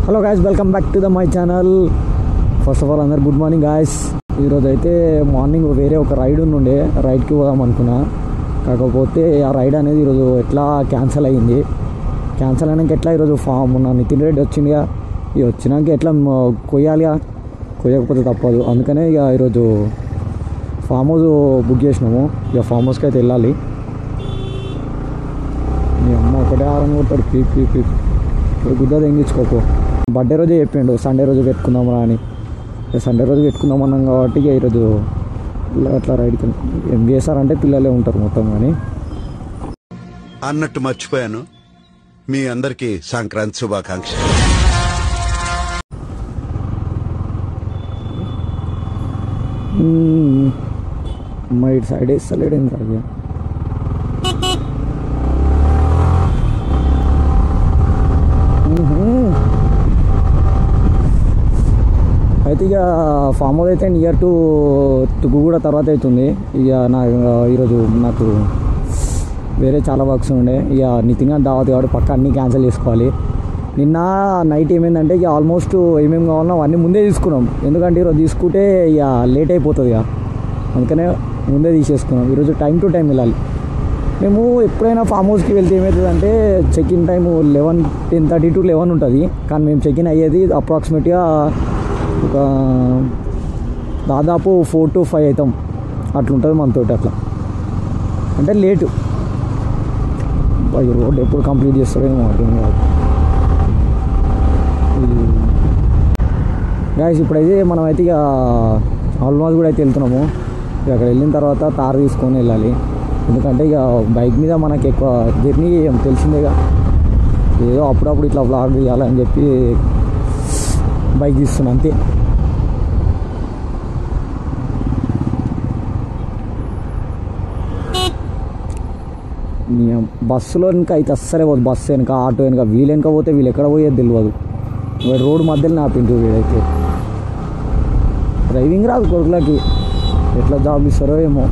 Hello guys, welcome back to my channel. First of all అందరు good morning guys. ఈరోజు అయితే morning వేరే ఒక రైడ్ ఉండే, రైడ్కి పోదాం అనుకున్నా. కాకపోతే ఆ రైడ్ అనేది ఈరోజు ఎట్లా క్యాన్సిల్ అయ్యింది. క్యాన్సిల్ అయినాక ఎట్లా ఈరోజు మొన్న నితిన్ రెడ్డి వచ్చిందిగా, ఇక వచ్చినాక ఎట్లా కొయ్యాలిగా, కొయ్యకపోతే తప్పదు. అందుకనే ఇక ఈరోజు ఫామ్ హౌస్ బుక్ చేసినాము. ఇక ఫామ్ హౌస్కి అయితే వెళ్ళాలి. మీ అమ్మ ఒకటే ఆరం కొడతాడు, పీక్ పీక్ పీక్. ఇప్పుడు గుద్ద తెంగించుకోకు. బర్త్డే రోజే చెప్పిండు సండే రోజు పెట్టుకుందామరా అని. సండే రోజు పెట్టుకుందామన్నాం కాబట్టి ఈరోజు అట్లా రైడ్కి ఏం చేస్తారంటే పిల్లలే ఉంటారు మొత్తం. కానీ అన్నట్టు మర్చిపోయాను, మీ అందరికీ సంక్రాంతి శుభాకాంక్ష. అమ్మ ఇటు సైడ్ వేస్తలేడు ఏం కాదు. అయితే ఇక ఫామ్ హౌస్ అయితే నియర్ టు తుగ్గుగూడ తర్వాత అవుతుంది. ఇక ఈరోజు నాకు వేరే చాలా వర్క్స్ ఉండే. ఇక నితిన్ గారు దావత్ కాబట్టి పక్క అన్నీ క్యాన్సిల్ చేసుకోవాలి. నిన్న నైట్ ఏమైందంటే ఇక ఆల్మోస్ట్ ఏమేమి కావాలన్నా అవన్నీ ముందే తీసుకున్నాం. ఎందుకంటే ఈరోజు తీసుకుంటే ఇక లేట్ అయిపోతుంది ఇక, అందుకనే ముందే తీసేసుకున్నాం. ఈరోజు టైం టు టైం వెళ్ళాలి. మేము ఎప్పుడైనా ఫామ్ హౌస్కి వెళ్తే ఏమవుతుందంటే చెక్ ఇన్ టైము 10:30 to 11 ఉంటుంది. కానీ మేము చెక్ ఇన్ అయ్యేది అప్రాక్సిమేట్గా ఒక దాదాపు 4 to 5 అవుతాం. అట్లుంటుంది మనతోటి. అట్లా అంటే లేటు. ఈ రోడ్ ఎప్పుడు కంప్లీట్ చేస్తాడేమో అర్థం కాదు. గాయస్ ఇప్పుడైతే మనమైతే ఇక ఆల్మోస్ట్ కూడా అయితే వెళ్తున్నాము. ఇక అక్కడ వెళ్ళిన తర్వాత తారు తీసుకొని వెళ్ళాలి. ఎందుకంటే ఇక బైక్ మీద మనకి ఎక్కువ జర్నీ తెలిసిందేగా. ఏదో అప్పుడప్పుడు ఇట్లా వ్లాగ్ తీయాలని చెప్పి బైక్ తీస్తున్నా అంతే. బస్సులో వెనక అయితే అస్సలే పోదు. బస్సు వెనక, ఆటో వెనక, వీళ్ళు వెనక పోతే వీళ్ళు ఎక్కడ పోయేది తెలియదు. రోడ్డు మధ్యలో నాపిండు వీడైతే. డ్రైవింగ్ రాదు కొడుకులకి, ఎట్లా జాబ్ ఇస్తారో ఏమో.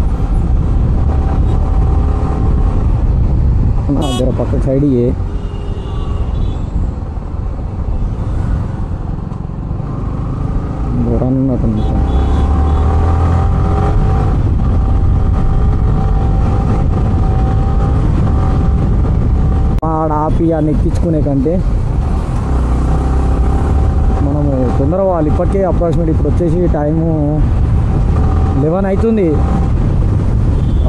జర పక్క సైడ్ ఉన్నట్టు ఆడ ఆపి ఆ నెక్కించుకునే కంటే మనము తొందరగా వాళ్ళు ఇప్పటికే అప్రాక్సిమేట్ ఇప్పుడు వచ్చేసి టైము 11 అవుతుంది.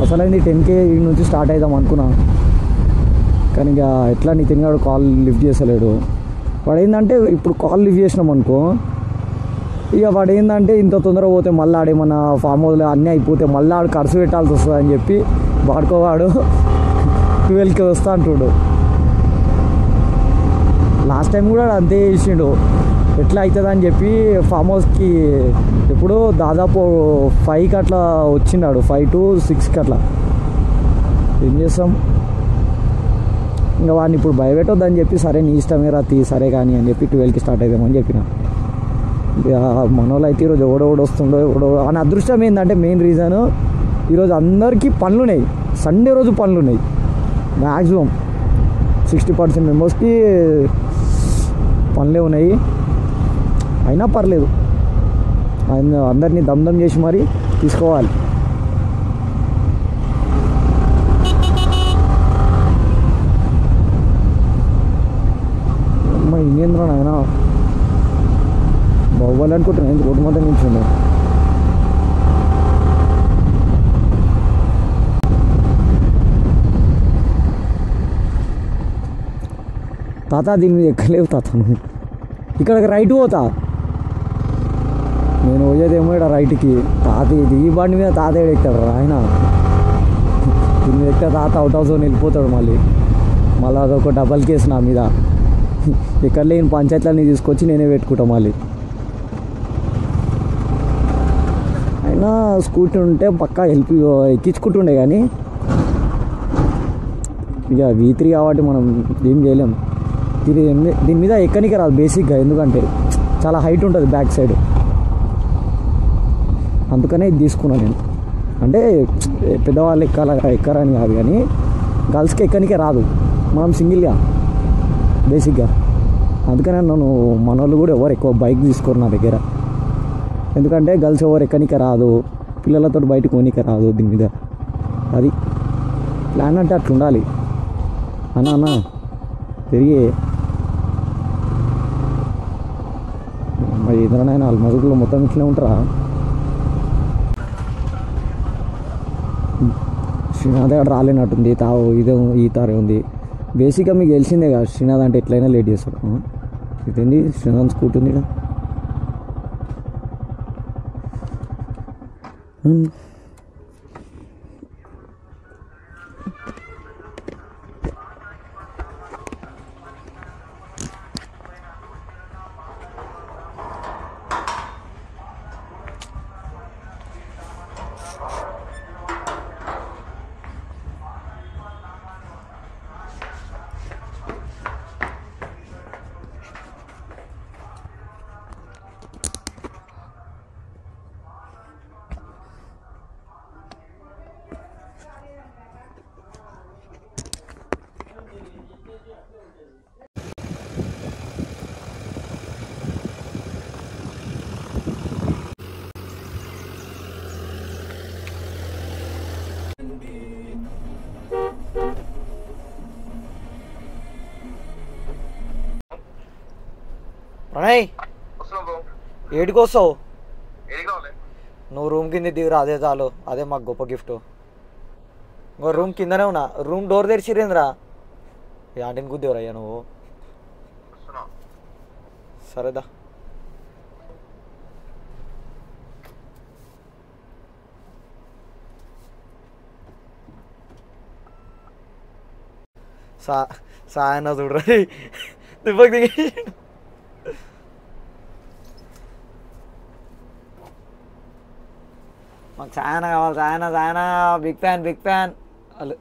అసలైంది 10K నుంచి స్టార్ట్ అవుదాం అనుకున్నా. కానీ ఇక ఎట్లా నితిన్ గారు కాల్ లిఫ్ట్ చేసలేడు. వాడు ఏంటంటే ఇప్పుడు కాల్ లిఫ్ట్ చేసినాం అనుకో, ఇక వాడు ఏంటంటే ఇంత తొందరగా పోతే మళ్ళీ ఆడేమన్నా ఫామ్ హౌస్లో అన్నీ అయిపోతే మళ్ళీ ఆడు ఖర్చు పెట్టాల్సి వస్తుంది అని చెప్పి వాడుకోవాడు 12K వస్తా అంటుడు. లాస్ట్ టైం కూడా అంతే చేసిండు. ఎట్లా అవుతుంది అని చెప్పి ఫామ్ హౌస్కి ఇప్పుడు దాదాపు 5కి అట్లా వచ్చినాడు, 5 to 6కి అట్లా. ఏం చేస్తాం ఇంకా వాడిని ఇప్పుడు భయపెట్టొద్దని చెప్పి, సరే నీ ఇష్టమే రాతి సరే కానీ అని చెప్పి 12కి స్టార్ట్ అవుదామని చెప్పిన. మనోళ్ళు అయితే ఈరోజు ఎవడోడు వస్తుండో ఎవడో అని. అదృష్టం ఏంటంటే మెయిన్ రీజను ఈరోజు అందరికీ పనులు ఉన్నాయి. సండే రోజు పనులు ఉన్నాయి. మ్యాక్సిమం 60% మెంబర్స్కి పనులే ఉన్నాయి. అయినా పర్లేదు, అందరినీ దమ్దం చేసి మరీ తీసుకోవాలి. అమ్మ ఇంకేంద్రా నాయన బాగోవాలి అనుకుంటున్నా. రోడ్డు మొత్తం నిల్చుండే. తాత దీని మీద ఎక్కలేవు తాత, నువ్వు ఇక్కడికి రైట్ పోతా. నేను పోయేదేమో ఇక్కడ రైట్కి. తాత ఇది ఈ బండి మీద తాత ఎక్కాడు ఆయన. దీని మీద ఎక్కితే తాత అవుట్ హౌస్ జోన్ వెళ్ళిపోతాడు. మళ్ళీ అదొక డబల్ కేసు నా మీద. ఇక్కడ లేని పంచాయతీలన్నీ తీసుకొచ్చి నేనే పెట్టుకుంటా మళ్ళీ. అయినా స్కూటీ ఉంటే పక్కా ఎక్కించుకుంటుండే. కానీ ఇక V3 కాబట్టి మనం ఏం చేయలేం. దీని మీద ఎక్కనికే రాదు బేసిక్గా, ఎందుకంటే చాలా హైట్ ఉంటుంది బ్యాక్ సైడ్. అందుకనే ఇది తీసుకున్నాను నేను. అంటే పెద్దవాళ్ళు ఎక్కరని కాదు, కానీ గర్ల్స్కి ఎక్కనికే రాదు. మనం సింగిల్గా బేసిక్గా అందుకనే నన్ను మన వాళ్ళు కూడా ఎవరు ఎక్కువ బైక్ తీసుకోరు నా దగ్గర. ఎందుకంటే గర్ల్స్ ఎవరు ఎక్కనిక రాదు, పిల్లలతో బయటకు పోనీక రాదు. దీని మీద అది ప్లాన్ అంటే అట్లా ఉండాలి. అన్న తిరిగి మరి ఎదురనైనా వాళ్ళ మరుగులో మొత్తం ఇట్లే ఉంటారా? శ్రీనాథ్ దగ్గర రాలేనట్టుంది. ఇదే ఈ తారే ఉంది. బేసిక్గా మీకు తెలిసిందే కదా, శ్రీనాథ్ అంటే ఎట్లయినా లేట్ చేస్తాడు. ఇదేంది శ్రీనాథ్ స్కూటీ ఉంది కదా. ప్రణయ్ ఏడికి వస్తావు? నువ్వు రూమ్ కింద దిగురా, అదే చాలు. అదే మాకు గొప్ప గిఫ్ట్. ఇంకో రూమ్ కిందనే ఉన్నా. రూమ్ డోర్ తెరిచిరేంద్రా? ఆంటీని కుద్దేవరయ్యా నువ్వు. సరేదా. సాయన చూడరా దిబ్బకి దిగి. మాకు సాయన కావాలి. సాయన బిగ్ ఫ్యాన్. వాళ్ళు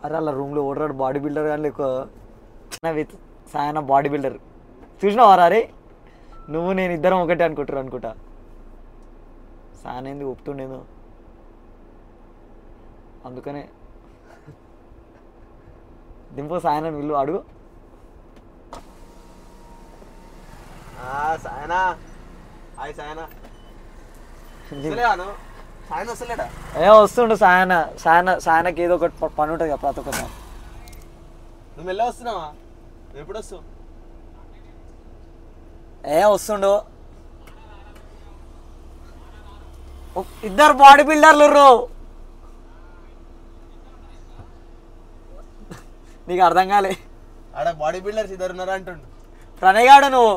అరే అలా రూమ్లో ఓడరాడు బాడీ బిల్డర్ కానీ ఎక్కువ విత్ సాయన బాడీ బిల్డర్ చూసినావారా? అరే నువ్వు నేను ఇద్దరం ఒకటే అనుకుంటా. సాయన ఏంది ఒప్పుతుండేదో, అందుకనే దింపు సాయన వీళ్ళు అడుగు. వస్తుండు సాయనకి ఏదో ఒకటి పని ఉంటుంది కదా ప్రతి ఒక్కసారి. నువ్వు మెల్ల వస్తున్నావా? ఎప్పుడు వస్తావు? వస్తుండు. ఇద్దరు బాడీ బిల్డర్లు. నీకు అర్థం కాలే? ఆడ బాడీ బిల్డర్స్ ఇద్దరు ఉన్నారు అంటుండు ప్రణయ్ గాడు. నువ్వు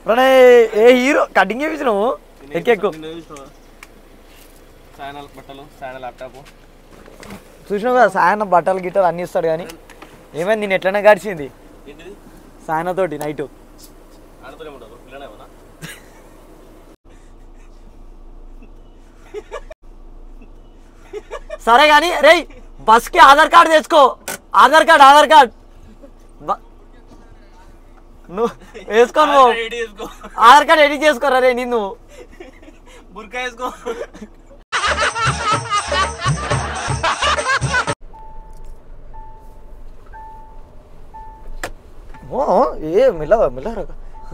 ప్రణయ్ ఏ హీరో కటింగ్ చేయించు నువ్వు. ఎక్కువ బట్టలు సాయన ల్యాప్టాప్ చూసినావు కదా. సాయన బట్టలు గిట్టలు అన్నీ ఇస్తాడు. కానీ ఏమైంది నేను ఎట్లనే గడిచింది సాయనతోటి నైటు. సరే కానీ రే బస్కి ఆధార్ కార్డు తెచ్చుకో. ఆధార్ కార్డ్ నువ్వు వేసుకో. నువ్వు ఆధార్ కార్డు ఎడిట్ చేసుకోరా రే. నిన్ను బుర్కా వేసుకో. మెల్లరా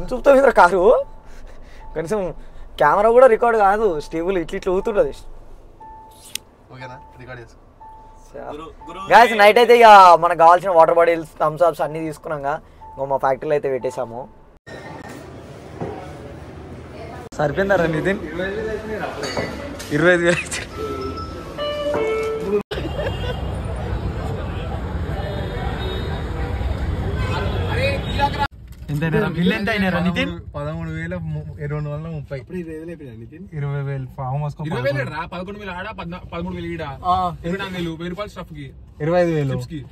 చూపుతావు మీద కారు. కనీసం కెమెరా కూడా రికార్డ్ కాదు. స్టేబుల్ ఇట్లా ఊతుంటుంది. గాయస్ నైట్ అయితే ఇక మనకు కావాల్సిన వాటర్ బాటిల్స్ థమ్స్ అప్స్ అన్నీ తీసుకున్నాక మా ఫ్యాక్టరీలో అయితే పెట్టేసాము. సరిపోయిందారా నితిన్? 25,000. బిల్ ఎంత అయినారా నితిన్? 13,230. 20,000 ఫామ్ హౌస్ 20,000 రా. 11,000 ఆడ 13,000 ఈడ. 24,000 1000 స్టఫ్ కి 25,000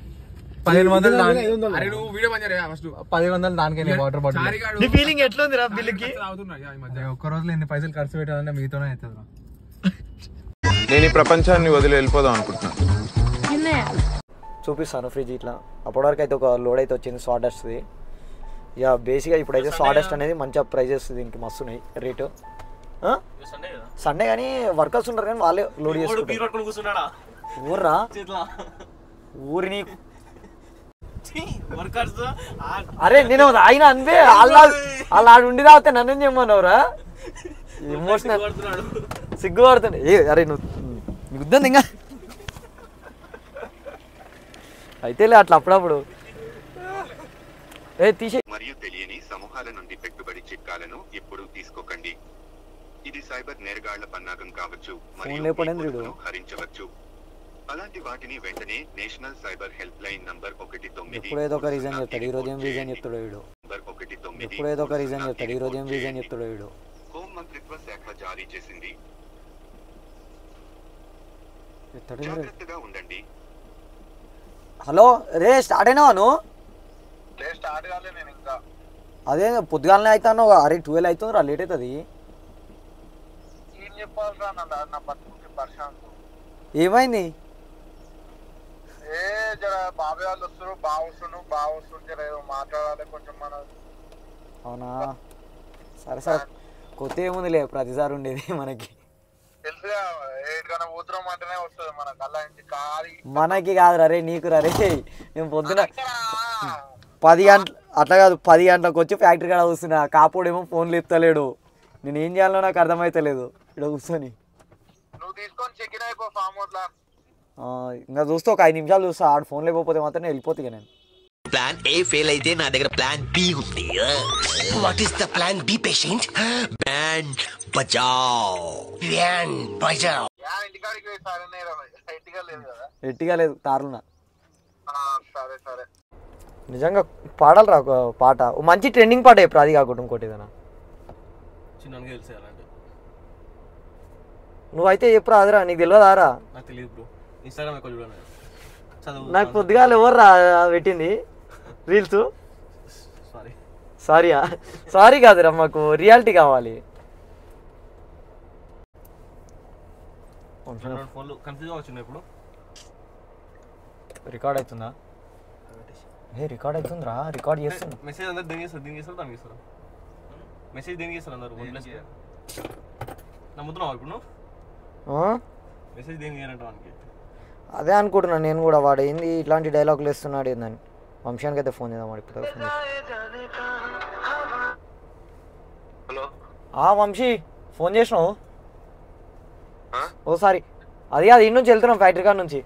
10,000 అరే నువ్వు వీడియో పని చేయరా ఫస్ట్. 10,000 దానికైనా వాటర్ బాటిల్. నీ ఫీలింగ్ ఎట్లుంది రా బిల్లుకి? ఒక్క రోజులో ఎన్ని పైసలు ఖర్చు పెట్టాలంటే మీతోనే అవుతుంది. నేను ఈ ప్రపంచాన్ని వదిలి వెళ్ళిపోదాం అనుకుంటున్నాను. చూపిస్తాను ఫ్రిడ్జ్ ఇట్లా. అప్పటి వరకు అయితే ఒక లోడ్ అయితే వచ్చింది సాడస్ట్ది. ఇక బేసిక్గా ఇప్పుడైతే సాడస్ట్ అనేది మంచిగా ప్రైజెస్ దీనికి మస్తు ఉన్నాయి రేటు. సండే కానీ వర్కర్స్ ఉంటారు కానీ వాళ్ళే లోడ్ చేసుకుంటారు. ఊర్రా ఊరిని అరే నేను ఆయన అంతే అలా ఉండి తాగితే నన్ను చెప్పమన్నావురా ఎమోషనల్ సిగ్గుపడుతుంది అరే నువ్వు యుద్ధం ఇంకా అయితేలే అట్లా అప్పుడప్పుడు తీసే. మరియు తెలియని సమూహాల నుండి పెట్టుబడి చిట్కాలను ఎప్పుడూ తీసుకోకండి. ఇది సైబర్ నేరగాళ్ల పన్నాగం కావచ్చు మరియు హరించవచ్చు. అలాంటి వాటిని వెంటనే national cyber help line number 119 home మంత్రిత్వ శాఖ జారీ చేసింది. జాగ్రత్తగా ఉండండి. హలో రే స్టార్ట్ అయినావా నువ్వు? అదే పొద్దుగాలనే అవుతాను. అరే 12 అవుతుంది లేట్ అవుతుంది. ఏమైంది? బాబాయ్ వాళ్ళు వస్తారు, బాగా వస్తుంది మాట్లాడాలి కొంచెం మన. అవునా సరే సరే కొత్త ఏముందిలే ప్రతిసారి ఉండేది మనకి. తెలుసుగా ఏటికన్నా ఊతురం అంటేనే వస్తుంది మనకు. అలా ఇంటి కాలి మనకి కాదు రే నీకు రే. నేను పొద్దున 10 గంటలు అట్లా కాదు 10 గంటలకు వచ్చి ఫ్యాక్టరీ కాడ కూర్చున్నా. కాపోడేమో ఫోన్లు ఎత్తలేడు. నేను ఏం చేయాలో నాకు అర్థమైతలేదు ఇక్కడ కూర్చొని. నువ్వు తీసుకొని చెక్ ఇన్ అయిపో ఫామ్ హౌస్ లా. ఇంకా చూస్తే ఒక 5 నిమిషాలు చూస్తా. ఆడు ఫోన్ లేకపోతే మాత్రం నేను వెళ్ళిపోతా. నేను ప్లాన్ ఏ ఫెయిల్ అయితే నా దగ్గర ప్లాన్ బి ఉంది. What is the plan B patient? Band Bajao. Band Bajao. ఇంటికాడికి ఎట్టిగా లేదు కదా? ఎట్టిగా లేదు తారునా. సరే సరే నిజంగా పాడాలరా ఒక పాట, మంచి ట్రెండింగ్ పాట ఎప్పుడు అది కాకుండా ఇంకోటి ఏదైనా నువ్వైతే ఎప్పుడు రాదురా, నీకు తెలియదారా? నాకు పొద్దుగాలు ఎవరు పెట్టింది రీల్స్? సారీయా? సారీ కాదురా, మాకు రియాలిటీ కావాలి. రికార్డ్ అవుతుందా? రికార్డ్ అవుతుందిరా, రికార్డ్ చేస్తున్నా. మెసేజ్ అందరు దేనికి చేస్తారు? దీనికి చేస్తారు, దానికి చేస్తారు. మెసేజ్ దేనికి చేస్తారు అందరు? నమ్ముతున్నావు ఇప్పుడు నువ్వు? మెసేజ్ దేనికి చేయాలంటే వానికి అదే అనుకుంటున్నాను నేను కూడా. వాడు ఏంది ఇట్లాంటి డైలాగులు వేస్తున్నాడు ఏందని. వంశానికి అయితే ఫోన్ చేద్దాం. వాడు ఇప్పుడు ఫోన్ వంశీ ఫోన్ చేసినావు? ఓసారి అది అది ఇంటి నుంచి వెళ్తున్నాం, ఫ్యాక్టరీ కాడ నుంచి.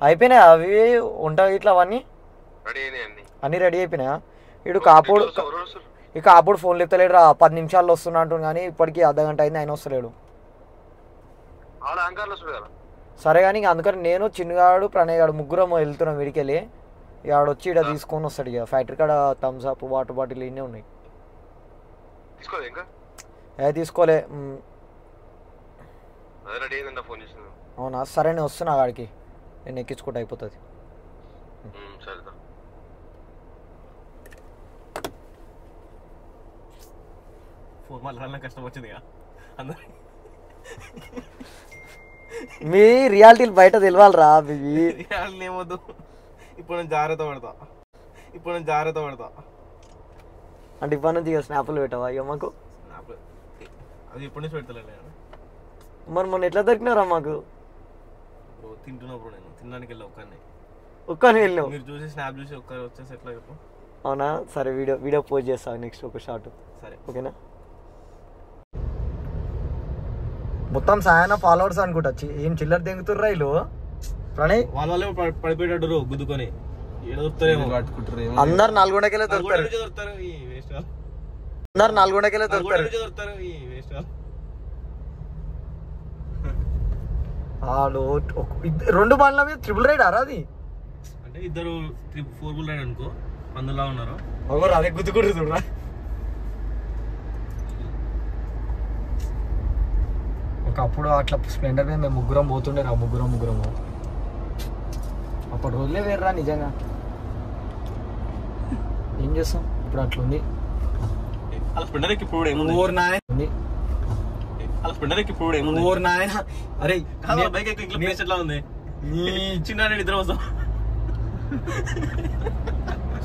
అయిపోయినాయా అవి వంట ఇట్లా అవన్నీ? అన్నీ రెడీ అయిపోయినాయా? ఇటు కాపోడు ఇక కాపోడు ఫోన్ లేపుతలేడు రా. 10 నిమిషాల్లో వస్తున్నా అంటుంది కానీ ఇప్పటికీ అర్ధగంట అయింది, ఆయన వస్తలేడు. సరే కానీ ఇంక అందుకని నేను చిన్నగాడు ప్రణయ్ గాడు ముగ్గురం వెళ్తున్నాం వీడికెళ్ళి. ఇక ఆడు వచ్చి ఇక్కడ తీసుకొని వస్తాడు. ఇక ఫ్యాక్టరీ కాడ థమ్స్ అప్ వాటర్ బాటిల్ ఇవన్నీ ఉన్నాయి. తీసుకోలే. అవునా సరే నేను వస్తున్నా వాడికి, నేను ఎక్కించుకుంటే అయిపోతుంది. కష్టం వచ్చింది మీ రియాలిటీలు బయట తెలియాలరా. ఏమొద్దు, ఇప్పుడు నేను జాగ్రత్త పడతా. అంటే ఇప్పటి నుంచి ఇక స్నాప్లు పెట్టవా ఇక మాకు? అది ఎప్పటి నుంచి పెడతలే. మరి మొన్న ఎట్లా దొరికినారా మాకు? తింటున్నప్పుడు నేను తినడానికి వెళ్ళా ఒక్కని వెళ్ళావు? మీరు చూసి స్నాప్ చూసి ఒక్కరు వచ్చేసి ఎట్లా చెప్పు. అవునా సరే వీడియో పోస్ట్ చేస్తాను నెక్స్ట్ ఒక షార్ట్. సరే ఓకేనా? మొత్తం సాయన ఫాలోవర్స్ అనుకుంటా. ఏం చిల్లర దెంగుతుర్రా వీళ్ళు ప్రణయ్? వాళ్ళే పడిపోయేటట్టు గుద్దుకొని అందరు నల్గొండకెళ్ళే దొరుకుతారు. అందరు నల్గొండకెళ్ళే దొరుకుతారు. 2 బండ్ల మీద 3 రైడ్ ఆరా అది? అంటే ఇద్దరు 4 రైడ్ అనుకో, అందులో ఉన్నారు. అదే గుద్దుకుంటు చూడరా. ఒకప్పుడు అట్లా స్ప్లెండర్ మీద మేము ముగ్గురం పోతుండే రా. ముగ్గురము అప్పటి రోజులే వేర్రా నిజంగా. ఏం చేస్తాం ఇప్పుడు అట్లుంది. అరే చిన్న నిద్ర వస్తాం.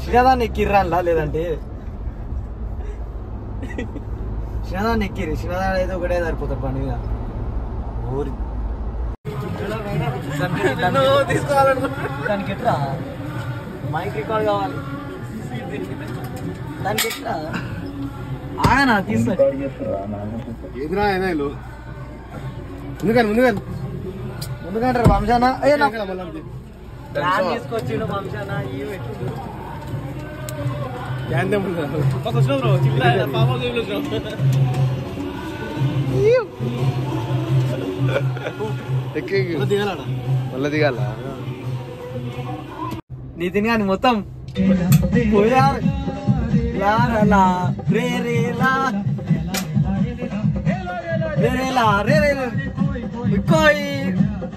చిన్నదాన్ని ఎక్కిర్రాన్లా లేదంటే చిన్నదాన్ని ఎక్కిరి. చిన్నదాన్ని అయితే ఒకటే సరిపోతారు పని మీద. ఊరి దానికి ఎట్లా మైక్ రికార్డ్ కావాలి దానికి ఎట్లా ఆగనా తీస్తా ముందుకంటారు వంశానా తీసుకొచ్చిండు వంశానా మళ్ళీ దిగాల నితిన్ గాని మొత్తం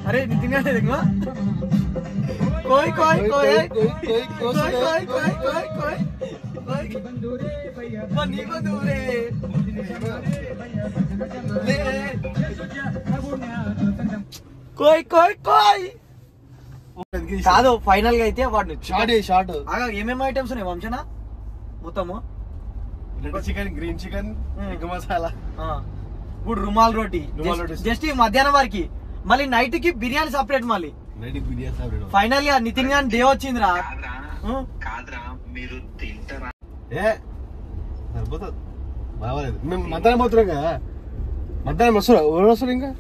అరే నితిన్ గాని कोई कोई कोई बनी बंदूरे कोई कोई कोई కాదు ఫైనల్ గా అయితే వాడు షార్ట్ ఏమేమి ఐటమ్స్ ఉన్నాయి వంశనా మొత్తము chicken green chicken egg masala ఇప్పుడు రుమాల్ రోటీ జస్ట్ మధ్యాహ్నం వరకు మళ్ళీ నైట్ కి బిర్యానీ సపరేట్ మళ్ళీ ఫైనల్ గా నితిన్ గాని డే వచ్చిందిరా కాదురా మీరు తింటారా సరిపోతుంది బాగాలేదు మేము మధ్యాహ్నం పోతున్నాం కదా మధ్యాహ్నం వస్తున్నా ఎవరు వస్తారు ఇంకా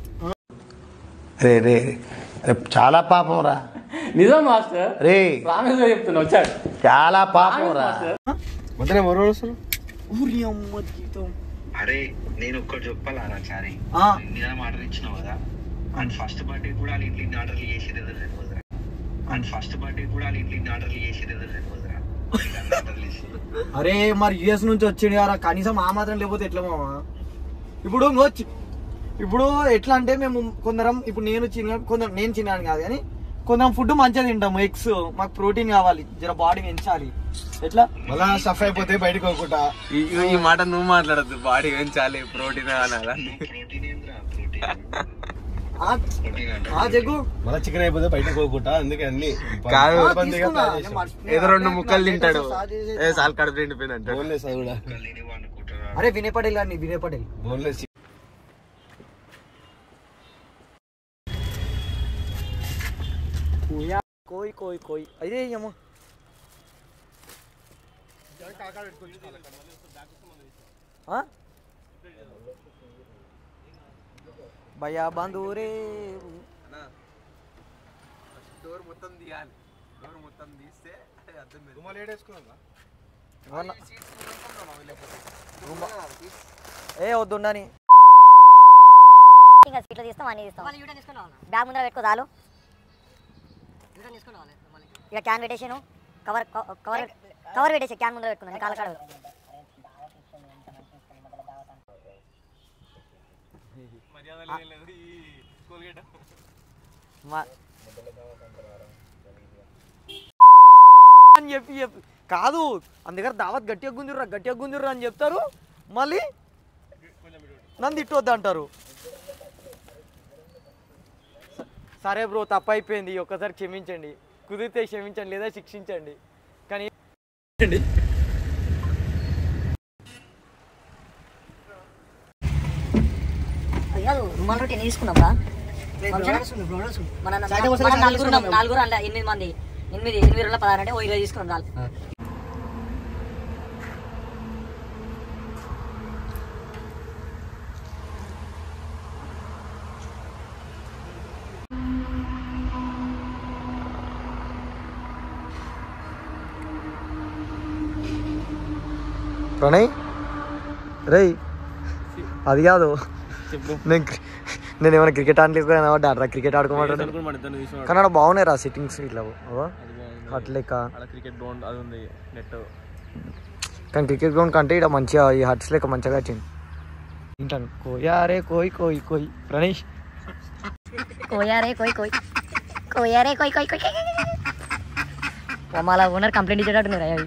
రే రే చాలా పాపం రా నిజం మాస్టర్ రే రామేశ్వర చెప్తున్నా వచ్చాడు చాలా పాపం రా మధ్యాహ్నం ఎవరు వస్తారు ఊరి అమ్మ జీతం అరే నేను ఒక్కటి చెప్పాలా చారి నేను ఆర్డర్ ఇచ్చినావు కదా అండ్ ఫస్ట్ బర్త్డే కూడా వాళ్ళ ఇంట్లో ఆర్డర్లు చేసేది తెలియదురా అండ్ ఫస్ట్ బర్త్డే కూడా వాళ్ళ ఇంట్లో ఆర్డర్లు చేసేది తెలియదురా అరే మరి యుఎస్ నుంచి వచ్చిండు కదా కనీసం ఆ మాత్రం లేకపోతే ఎట్లా మామా ఇప్పుడు ఎట్లా అంటే మేము కొందరం ఇప్పుడు నేను చిన్నాను కాదు కానీ కొందరం ఫుడ్ మంచిగా తింటాము ఎగ్స్ మాకు ప్రోటీన్ కావాలి జర బాడీ పెంచాలి ఎట్లా మళ్ళా స్టఫ్ అయిపోతే బయటకు పోకుండా ఈ మాట నువ్వు మాట్లాడద్దు బాడీ పెంచాలి ప్రోటీన్ జగ్గు మళ్ళీ చికెన్ అయిపోతే బయటకు పోకుండా అందుకే అన్ని ఏదో రెండు ముక్కలు తింటాడు సాల్ కడుపు నిండిపోయింది అంటే బోన్లెస్ అది కూడా అరే వినయ్ పటేల్ గారిని వినయ్ పటేల్ బోన్లెస్ కోయి కోయి కోయి అదే అమ్మా భయా బంధువురే డోర్ మొత్తం తీయాలి డోర్ మొత్తం తీస్తే ఏ వద్దుండని ఇంకా సీట్లో తీస్తాం అన్ని తీస్తాం బ్యాగ్ ముందర పెట్టుకో చాలు ఇక క్యాన్ పెట్టేసాను కవర్ కవర్ కవర్ పెట్టేసి క్యాన్ ముందర పెట్టుకున్నాను కాళ్ళ కాడ అని చెప్పి కాదు అందుకర దావత్ గట్టిగా గుంజుర్రా అని చెప్తారు మళ్ళీ నన్ను తిట్టొద్దు అంటారు సరే బ్రో తప్పు అయిపోయింది ఒక్కసారి క్షమించండి కుదిరితే క్షమించండి లేదా శిక్షించండి కానీ రుమాల్ రోటీ ఎన్ని తీసుకున్నాం నలుగురు అలా 8 మంది 8 రోజుల 16 అంటే 20 తీసుకున్నాం చాలు ప్రణయ్ రేయ్ అది కాదు నేను ఏమైనా క్రికెట్ ఆడలేకపోయినా క్రికెట్ ఆడుకోమంటాడు కానీ అక్కడ బాగున్నాయి రా సెట్టింగ్స్ ఇట్లా అట్లేక కానీ క్రికెట్ గ్రౌండ్ కంటే ఇక్కడ మంచిగా ఈ హట్స్ లెక్క మంచిగా వచ్చింది వింటాను కోయారే కోయ్ కోయ్ కోయ్ ప్రణయ్ కోయారే కోయ్ కోయ్ కోయారే కోయ్ కోయ్ కోయ్ మళ్ళా ఓనర్ కంప్లైంట్ ఇచ్చేటట్టున్నారు అవి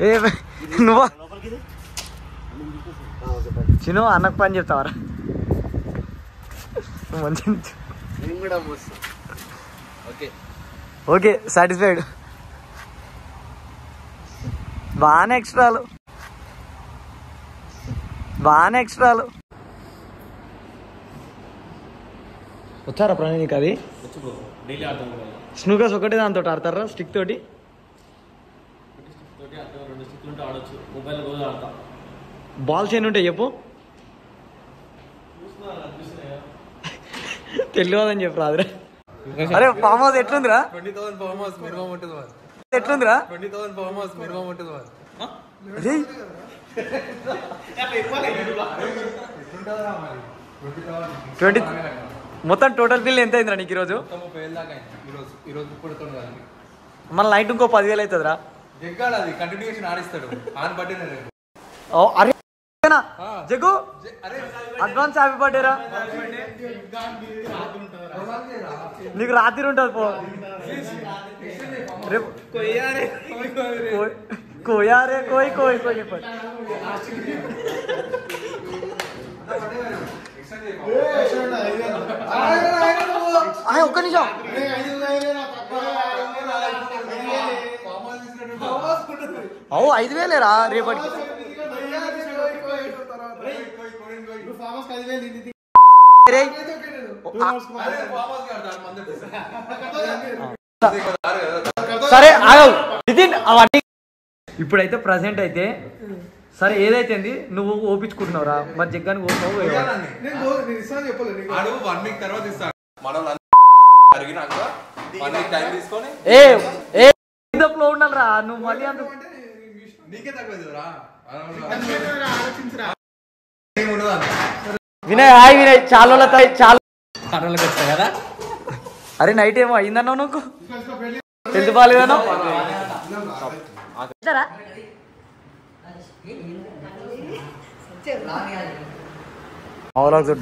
ఏ నువ్వా చిన్న అన్నకు పని చెప్తావరా మంచి ఓకే సాటిస్ఫైడ్ బాగానే ఎక్స్ట్రాలు బాగానే ఎక్స్ట్రాలు వచ్చారా ప్రణయ్ నీకు అది స్నూకర్స్ ఒకటే దాంతో ఆడతారా స్టిక్ తోటి బాల్స్ ఎన్ని ఉంటాయి చెప్పు తెలియదని చెప్పు రాదురా అరే ఫామ్ హౌస్ ఎట్లుందిరా 20,000 ఫామ్ హౌస్ మినిమం ఉంటుంది ఎట్లుందిరా 20,000 ఫామ్ హౌస్ మినిమం ఉంటుంది అరే 20 మొత్తం టోటల్ బిల్ ఎంత అయిందిరా నీకు ఈరోజు 30,000 దాకా ఈరోజు ఇప్పుడు మన నైట్ ఇంకో 10,000 అవుతుందిరా జగ్గాడు అది కంటిన్యూషన్ ఆడిస్తాడు ఆన్ బట్టి అరే జగ్గు అడ్వాన్స్ హ్యాపీ బర్త్డే రా నీకు రాత్రి ఉంటుంది పో రేపు కోయారే కోయి కోయి కోయి ఒక్క నిమిషం అవు 5,000 రా రేపటికి సరే నితిన్ అవన్నీ ఇప్పుడైతే ప్రజెంట్ అయితే సరే ఏదైతే నువ్వు ఓపించుకుంటున్నావురా మరి జగ్గానికి లో ఉండాలిరా నువ్వు మళ్ళీ అంత వినయ్ హాయ్ వినయ్ చాలా వచ్చా కదా అరే నైట్ ఏమో అయిందన్నావు నువ్వు హెల్త్ బాగాలేదన్నా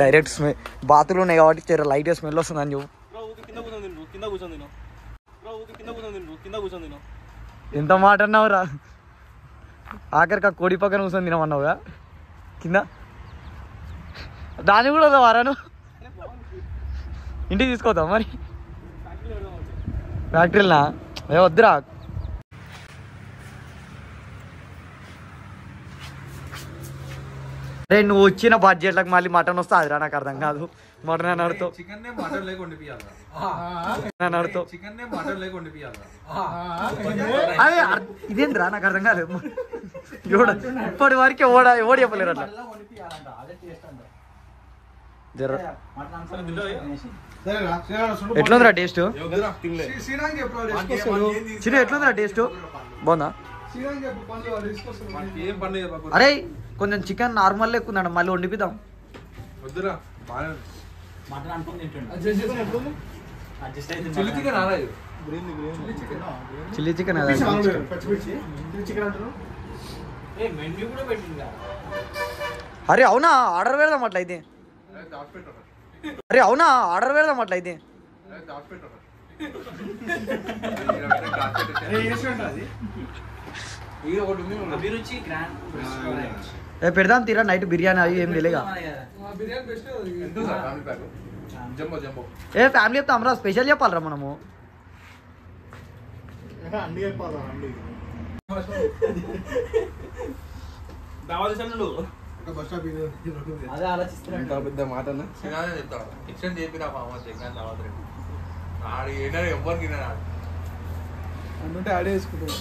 డైరెక్ట్ బాత్రూమ్ ఉన్నాయి కాబట్టి లైట్ స్మెల్ వస్తుంది అని చెప్పు ఎంత మాట అన్నావురా ఆఖరికి కోడి పక్కన కూర్చొని తినమన్నావుగా కింద దాన్ని కూడా వారాను ఇంటికి తీసుకోతావు మరి ఫ్యాక్టరీనా ఏ వద్దురా అరే నువ్వు వచ్చిన బడ్జెట్లకు మళ్ళీ మటన్ వస్తే అదిరా నాకు అర్థం కాదు మటన్ అని అడుగుతావు అదే ఇదేంద్రా నాకు అర్థం కాలేదు ఇప్పటి వరకు ఎవడు చెప్పలేరు అట్లా ఎట్లుందిరా టేస్ట్ చిన్న ఎట్లుందిరా టేస్ట్ బాగుందా అరే కొంచెం చికెన్ నార్మల్ లేకుందండి మళ్ళీ వండిపిద్దాం చిల్లీ చికెన్ అరే అవునా ఆర్డర్ పెడదాం అట్లయితే పెడదాం తీరా నైట్ బిర్యానీ అవి ఏం తెలియగా ఏ ఫ్యామిలీ చెప్తాం రా స్పెషల్ చెప్పాలరా మనము పెద్ద మాట అన్నుంటే ఆడేసుకుంటాడు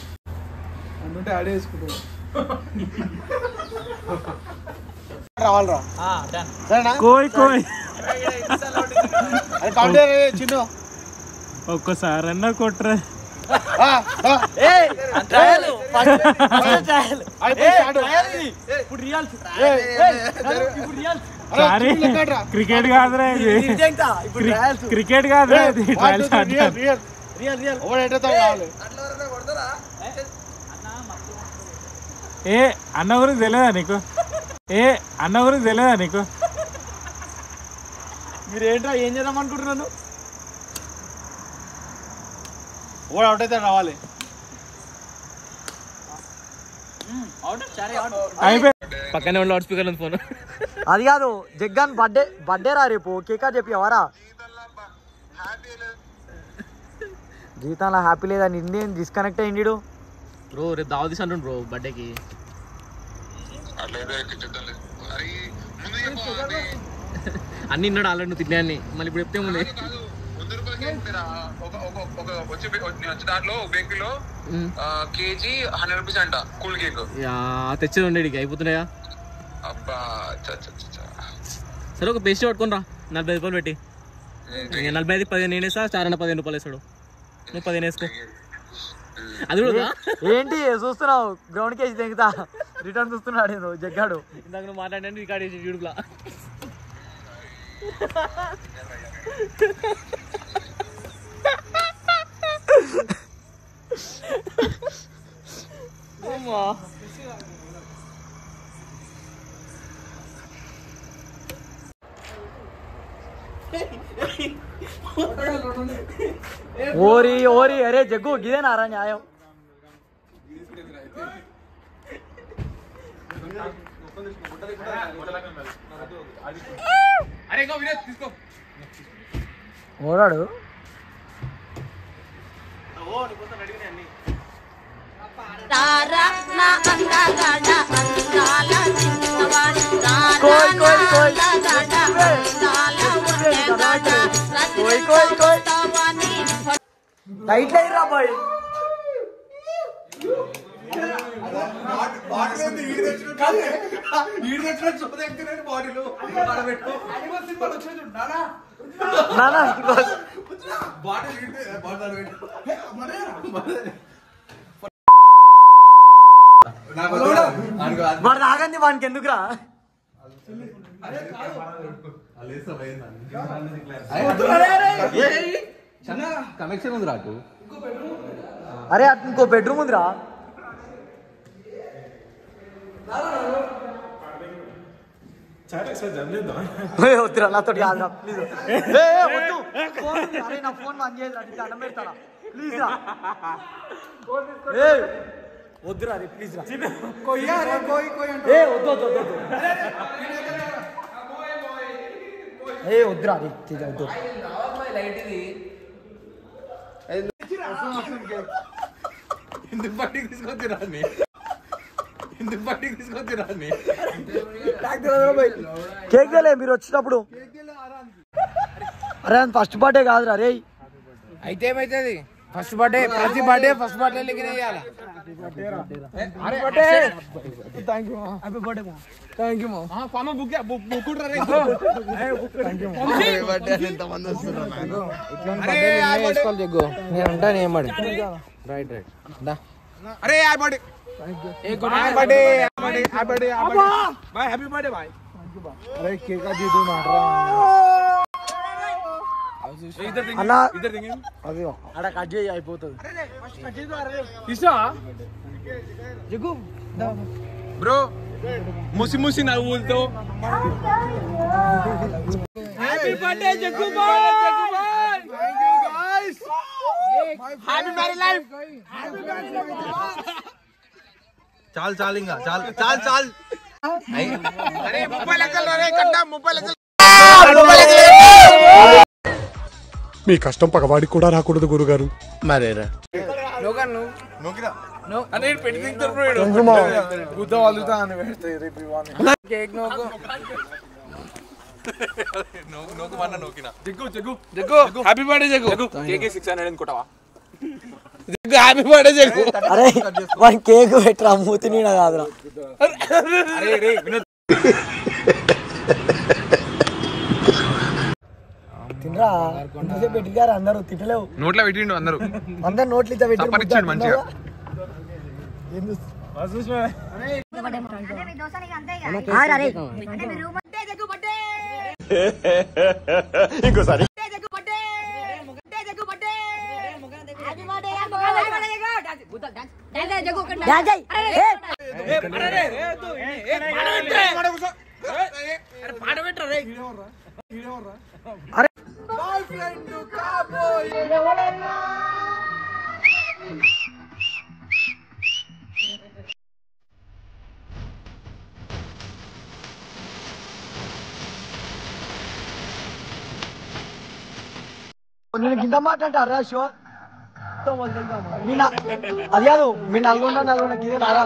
రావాలరా కోయ్ చిన్న ఒక్కసారి అన్నా కొట్రా క్రికెట్ కాదురా క్రికెట్ కాదురా ఏ అన్న గురించి తెలియదా నీకు మీరేంట్రా ఏం చేద్దాం అనుకుంటున్నాను ఓడి అవుట్ అయితే రావాలి పక్కనే ఉన్న లౌడ్ స్పీకర్ ఉంది ఫోన్ అది కాదు జగ్గాన్ బర్త్డే రా రేపు కేకా చెప్పావారా జీవితంలో హ్యాపీ లేదా ఇండియన్ డిస్కనెక్ట్ అయ్యిండు బ్రో రేపు దావతీస్ అంటుండు బ్రో బర్త్డేకి అన్ని ఇన్నాడు ఆల్రెడీ నువ్వు తిన్నాన్ని మళ్ళీ ఇప్పుడు చెప్తే ముందే వచ్చి దాంట్లో బేకరీలో కేజీ 100 రూపీస్ అంట కూల్ కేక్ తెచ్చేది ఉండేది అయిపోతున్నాయా అబ్బా సరే ఒక పేస్ట్ పట్టుకుని రా 40 రూపాయలు పెట్టి 45 15 నేను వేస్తా స్టార్ అన్న 15 రూపాయలు వేస్తాడు నువ్వు 15 వేసుకో అది కూడా ఏంటి చూస్తున్నావు గ్రౌండ్కి వేసి దిగుతా రిటర్న్ చూస్తున్నాడు నువ్వు జగ్గాడు ఇందాక నువ్వు మాట్లాడండి రికార్డ్ చేసి యూట్యూబ్లో ఓరి ఓరి అరే జగ్గు గిదేనారా న్యాయం ఓడాడు లైట్ అయ్యిరా బాయ్ వాడు తాగండి వానికి ఎందుకురా కనెక్షన్ ఉంది రాటు అరే అటు ఇంకో బెడ్రూమ్ ఉందిరా వద్దురా నాతో కాదురా ప్లీజ్ వద్దు అరే నా ఫోన్ బంద్ చేయాలి అన్నం పెడతారా ప్లీజ్ రా వద్దురా రే ప్లీజ్ రా వద్దు వద్దు వద్దు వద్దురా రే వద్దు ఎందుకు బయటికి తీసుకొచ్చి రాని కేక్ తెలే మీరు వచ్చినప్పుడు అరే ఫస్ట్ బర్త్డే కాదురా రే అయితే ఏమైతుంది ఫస్ట్ బర్త్డే ప్రతి బర్త్డే ఫస్ట్ బర్త్డే అక్కడ కట్ చేయి అయిపోతుంది బ్రో ముసి ముసి నవ్వులతో happy birthday Jaggu boy thank you guys happy married life చాలు చాలు ఇంకా చాలు చాలు చాలు అరే 30 లెక్కలు రే కట్ట 30 లెక్కలు మీ కష్టం పగవాడికి కూడా రాకూడదు గురుగారు మరేరా అనే పెట్టి తింటారు గుద్ద వాలుతా అని పెడతాయి రేపు కేక్ నోకు నోకు వన్న నోకినా Jaggu happy birthday Jaggu cake 600 అనుకుంటావా జగ్గు హ్యాపీ బర్త్డే జగ్గు అరే వన్ కేక్ పెట్టరా మూతి నీడ కాదురా అరే రే వినోద్ తినరా ఇంతసేపు పెట్టిగారు అందరూ తిట్టలేవు నోట్లో పెట్టిండు అందరూ అందరు నోట్లు ఇచ్చా సపరిచ్చాడు మంచిగా ఇంకోసారి నేను గింత మాట్లాడతారా షో అది కాదు మీ నల్గొండ గిదే రారా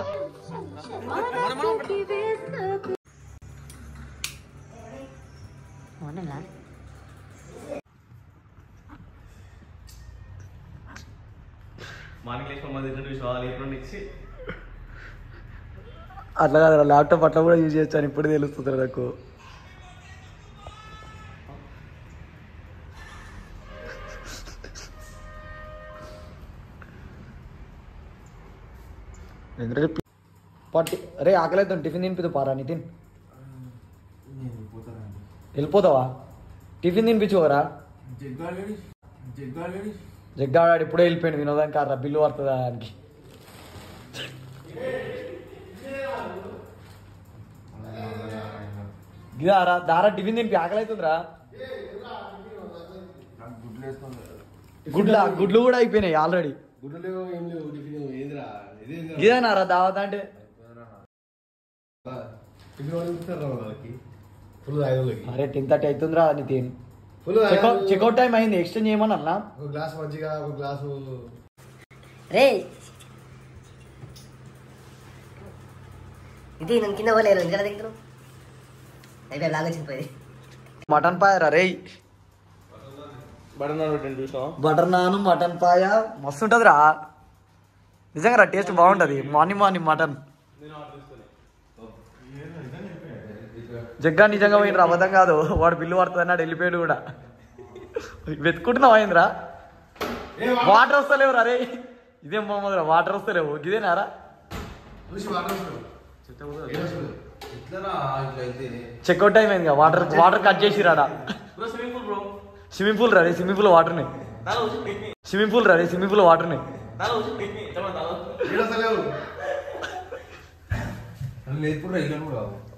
మార్నింగ్ లేచి మంది విషయాలు ఎప్పుడు ఇచ్చి అట్లా కాదు ల్యాప్టాప్ అట్లా కూడా యూజ్ చేయొచ్చు అని ఇప్పుడు తెలుస్తుంది నాకు. పట్టి అరే ఆకలి అవుతాం టిఫిన్ తినిపిదు పారా నితిన్ వెళ్ళిపోతావా టిఫిన్ తినిపించుకోరా జగ్గాడు ఇప్పుడే వెళ్ళిపోయాడు వినోదానికి ఆ బిల్లు పడుతుందా దానికి గిదారా దారా టిఫిన్ తినిపి ఆకలి అవుతుందిరా గుడ్లు కూడా అయిపోయినాయి ఆల్రెడీ ఇదేనారా దావత్ అంటే అరే 10:30 అవుతుందిరా నితిన్ చెక్అవుట్ టైం అయింది ఎక్స్టెండ్ చేయమని అన్నా రే ఇది నేను కింద పోలేరు ఎందుకంటే దిగుతున్నావు అయిపోయి లాగా వచ్చిపోయింది మటన్ పాయరా రే బటర్ నాన్ మటన్ పాయ మస్తు ఉంటుంది రా నిజంగా రా టేస్ట్ బాగుంటుంది మార్నింగ్ మటన్ జగ్గా నిజంగా పోయినరా అబద్ధం కాదు వాడు బిల్లు పడుతుంది అన్నాడు వెళ్ళిపోయాడు కూడా వెతుకుంటున్నావు అయిందిరా వాటర్ వస్తలేవు రా రే ఇదేం బాగుందిరా వాటర్ వస్తలేవు ఇదేనారా చెక్అవుట్ టైం అయింది వాటర్ కట్ చేసి రాడా స్విమ్మింగ్ పూల్ రా రే స్విమ్మింగ్ పూల్ వాటర్ని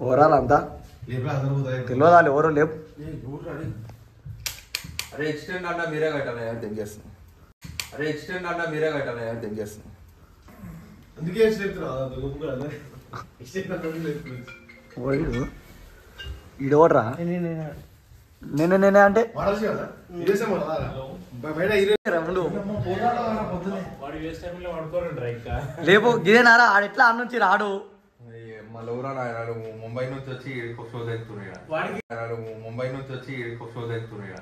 ఓరాలంతా తెలియదాలి ఎవరో లేపు అరే ఎక్స్టెండ్ అన్నా మీరే కట్టాలి తెంగేస్తుంది అందుకే ఈడోడ్రా నేనే అంటే లేపు గిదేనారా ఆడెట్లా అన్న నుంచి రాడు ముంబై నుంచి వచ్చి షో తెస్తున్నాడు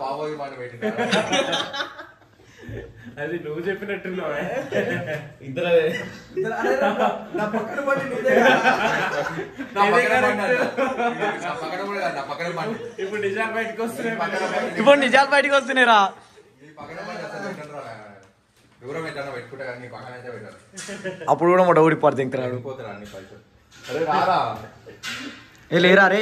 పావోయి మాట పెట్టిన అది నువ్వు చెప్పినట్టున్నావు ఇప్పుడు నిజాలు బయటకు వస్తున్నాయిరా అప్పుడు కూడా మొట్ట ఊడిపోతుంది ఇంకా లేరా రే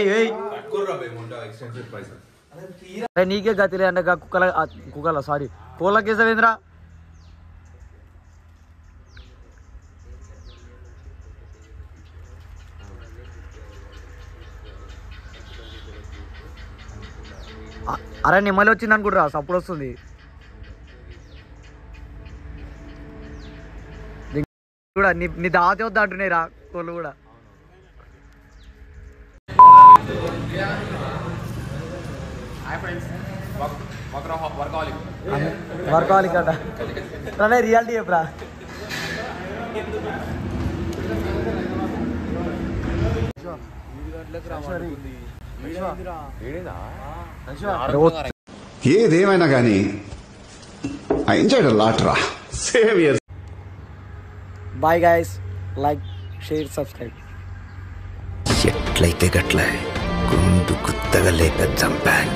నీకే గతిలే అంటే కుక్కల సారీ కోళ్ళకేసావేంద్రా అరే నిమ్మలి వచ్చింది అనుకుంటురా సప్పుడు వస్తుంది కూడా నీ దావతే వద్దా అంటున్నాయి రా కోళ్ళు కూడా వర్కాలిక్ అట రే రియాలిటీ చెప్పరా ఏదేమైనా కానీ ఐ ఎంజాయ్డ్ ఎ లాట్ రా same here bye guys like share subscribe ఎట్లయితే గట్ల గుండు గుత్తగా లేక చంపాను